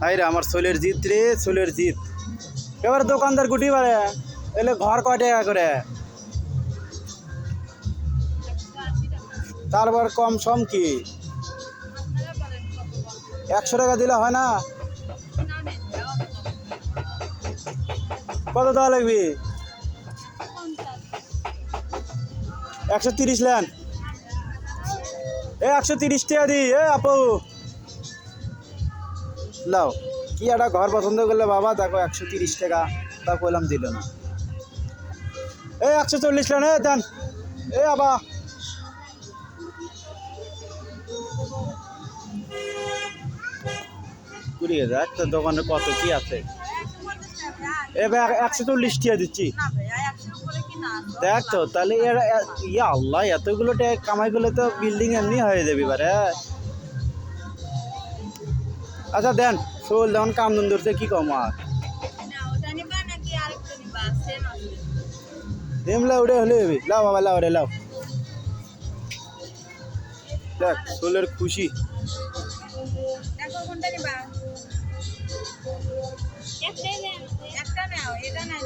High রে আমার সোলের জিত রে, সোলের জিত। এবার দোকানদার গুটি বাড়ে এলে ঘর কয় টাকা করে, তারপর কম সম কি 100 টাকা দিলে হয় না? কত দেওয়া লাগবে? 130 লেন। 130 টাকা দি। আপু লাও, কি একটা ঘর পছন্দ করলে বাবা, দেখো 130 টাকা, তা কইলাম দিল না। 140 লেন দেন। আবা ঘুরে যাক তো, দোকানে কত কি আছে। এবার 140 টাকা দিচ্ছি। দেখ তো তাহলে ইয়া আল্লাহ, এতগুলো টাকা কামাই করলে তো বিল্ডিং এমনি হয়ে যাবে এবারে। আচ্ছা দেন, শোল যখন কান্দন ধরছে কি কম আর দেমলা উড়ে হলে হবে। লাও বাবা, লাও রে লাও। দেখ শোলের খুশি। একটা নাও, এটা নাও।